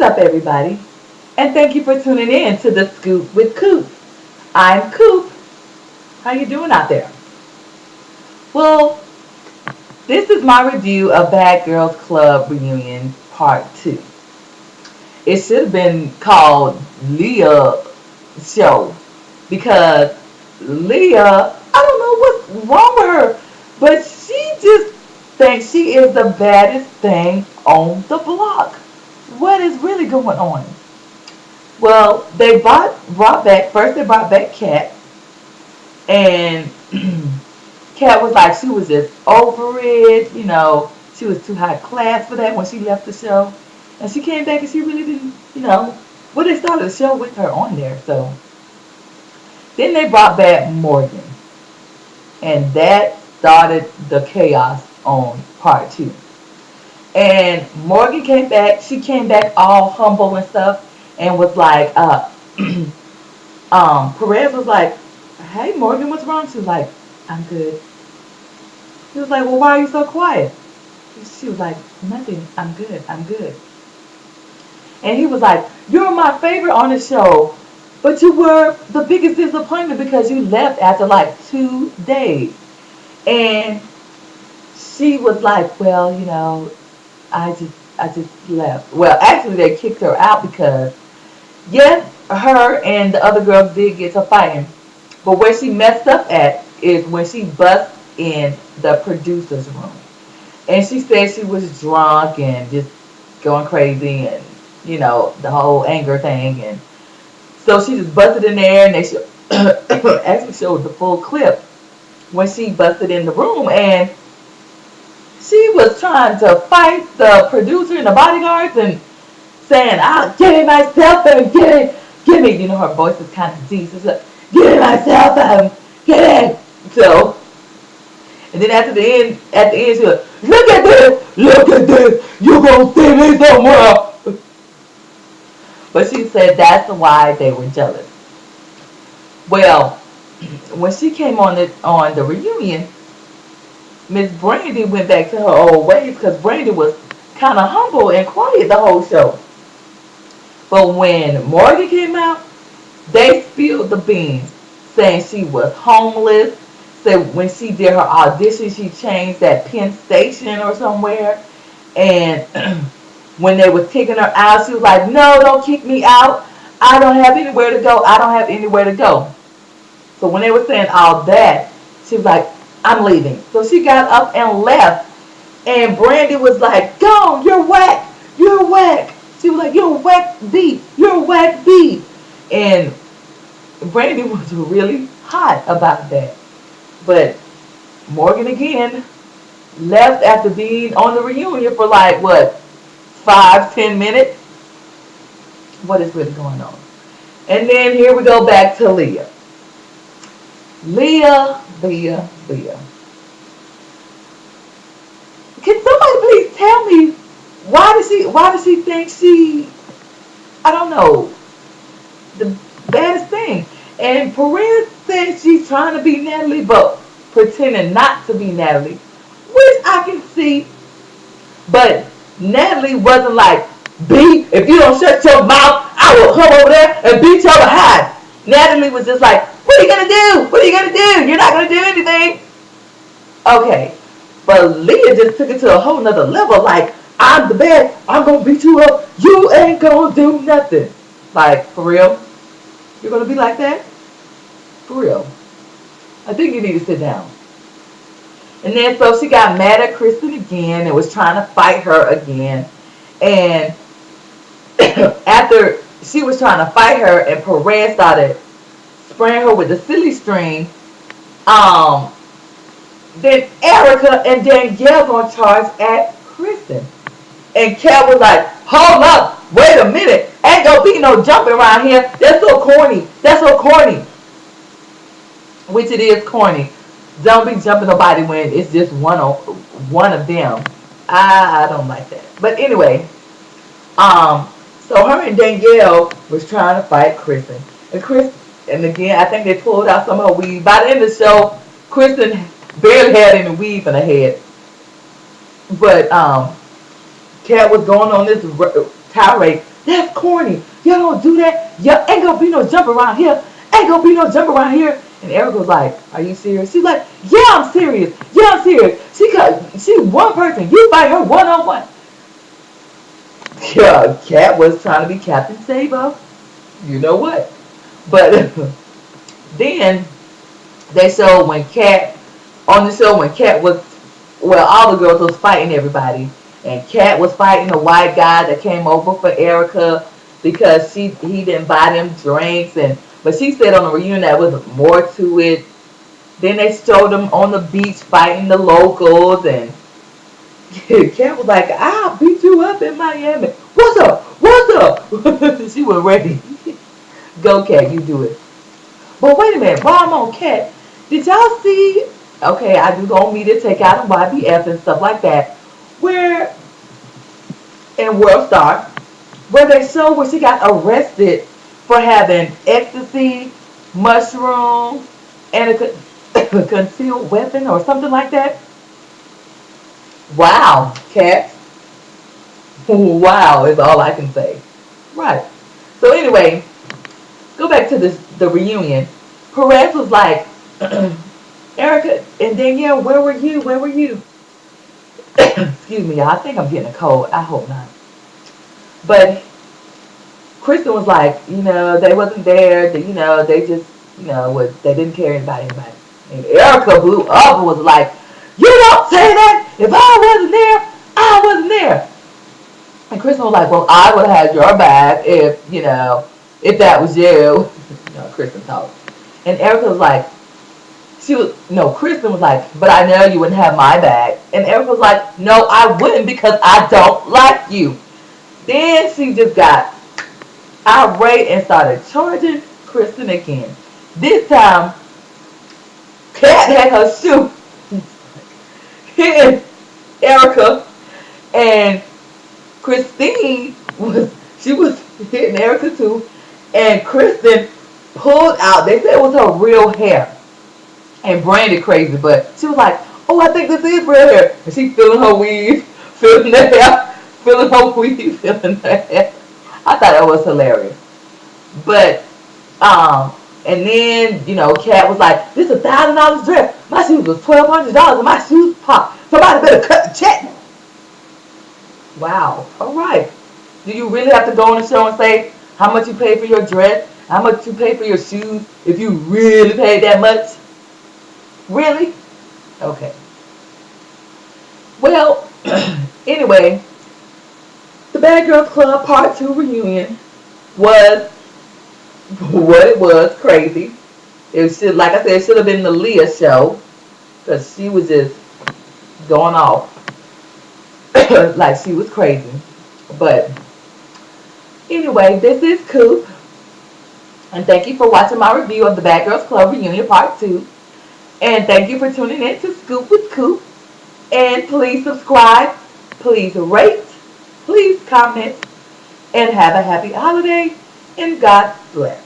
What's up, everybody? And thank you for tuning in to the Scoop with Coop. I'm Coop. How you doing out there? Well, this is my review of Bad Girls Club Reunion Part 2. It should have been called Leah Show because Leah, I don't know what's wrong with her, but she just thinks she is the baddest thing on the block. What is really going on? Well, brought back first. They brought back Kat, and Kat was like she was just over it. She was too high class for that when she left the show, and she came back and she really didn't. Well, they started the show with her on there. So then they brought back Morgan, and that started the chaos on part 2. And Morgan came back. She came back all humble and stuff, and was like, Perez was like, "Hey, Morgan, what's wrong?" She was like, "I'm good." He was like, "Well, why are you so quiet?" She was like, "Nothing. I'm good. I'm good." And he was like, "You're my favorite on the show, but you were the biggest disappointment because you left after like 2 days." And she was like, "Well, I just left." Well, actually, they kicked her out because yes, her and the other girls did get to fighting, but where she messed up at is when she bust in the producer's room. And she said she was drunk and just going crazy and, the whole anger thing. And so she just busted in there and they actually showed the full clip when she busted in the room and she was trying to fight the producer and the bodyguards and saying, "I'll give me my cell phone, give me." Her voice is kind of deep. It's like, "Give me my cell phone, get it." So, and then at the end, she was, look at this, you gonna see me somewhere. But she said that's why they were jealous. Well, when she came on the reunion, Miss Brandy went back to her old ways because Brandy was kind of humble and quiet the whole show. But when Morgan came out, they spilled the beans, saying she was homeless. Said when she did her audition, she changed that Penn Station or somewhere. And when they were kicking her out, she was like, "No, don't kick me out. I don't have anywhere to go. I don't have anywhere to go." So when they were saying all that, she was like, "I'm leaving." So she got up and left. And Brandy was like, "Go, you're whack. You're whack." She was like, "You're whack B. You're whack B." And Brandy was really hot about that. But Morgan again left after being on the reunion for like what, 5-10 minutes. What is really going on? And then here we go back to Leah. Leah. Can somebody please tell me why does she think she, I don't know, the baddest thing? And Perez says she's trying to be Natalie, but pretending not to be Natalie, which I can see. But Natalie wasn't like, "B, if you don't shut your mouth, I will come over there and beat your behind." Natalie was just like, "What are you gonna do? What are you gonna do? You're not gonna do anything." Okay, but Leah just took it to a whole nother level. Like, "I'm the best. I'm gonna beat you up. You ain't gonna do nothing." Like, for real? You're gonna be like that? For real? I think you need to sit down. And then so she got mad at Kristen again and was trying to fight her again. And after she was trying to fight her and Perez started spraying her with the silly string, um, then Erica and Danielle gonna charge at Kristen. And Kat was like, "Hold up, wait a minute. Ain't gonna be no jumping around here. That's so corny. That's so corny." Which it is corny. Don't be jumping nobody when it's just one of them. I don't like that. But anyway, so her and Danielle was trying to fight Kristen. And again, I think they pulled out some of her weave. By the end of the show, Kristen barely had any weave in her head. But Kat was going on this tirade. That's corny. Y'all don't do that. Y'all ain't gonna be no jump around here. Ain't gonna be no jump around here. And Erica was like, "Are you serious?" She's like, "Yeah, I'm serious. Yeah, I'm serious." She one person. You fight her one on one. Yeah, Cat was trying to be Captain Sabo. You know what? But then they showed when Cat on the show when Cat was well, all the girls was fighting everybody, and Cat was fighting the white guy that came over for Erica because he didn't buy them drinks, and but she said on the reunion that was more to it. Then they showed them on the beach fighting the locals, and Cat was like, "I'll beat you up in Miami. What's up? What's up?" She was ready. Go, Cat, you do it. But wait a minute, while I'm on Cat, did y'all see? Okay, I do go on me to take out a YBF and stuff like that. Where in World Star, where they show where she got arrested for having ecstasy, mushrooms, and a concealed weapon or something like that. Wow, Cat. Wow is all I can say. Right. So anyway, go back to the reunion. Perez was like, Erica and Danielle, where were you? Where were you? Excuse me, y'all. I think I'm getting a cold. I hope not. But Kristen was like, they wasn't there. They just, they didn't care about anybody. And Erica blew up and was like, you don't say that. If I wasn't there, I wasn't there. And Kristen was like, well, I would have had your back if that was you. Kristen talked. And Erica was like, no, Kristen was like, but I know you wouldn't have my back. And Erica was like, no, I wouldn't because I don't like you. Then she just got irate and started charging Kristen again. This time, Kat had her shoe hitting Erica, and Christine was hitting Erica too, and Kristen pulled out. They said it was her real hair, and Brandy crazy, but she was like, "Oh, I think this is real hair," and she feeling her weave, feeling the hair, feeling her weave, feeling the hair. I thought that was hilarious, but and then Kat was like, "This $1,000 dress. My shoes was $1,200, and my shoes popped. Somebody better cut the check." Wow. All right. Do you really have to go on the show and say how much you paid for your dress, how much you paid for your shoes, if you really paid that much? Really? Okay. Well, anyway, the Bad Girls Club Part 2 reunion was what it was, crazy. It should, like I said, it should have been the Leah show because she was just going off like she was crazy. But anyway, this is Coop, and thank you for watching my review of the Bad Girls Club reunion part 2. And thank you for tuning in to Scoop with Coop. And please subscribe, please rate, please comment, and have a happy holiday. And God bless.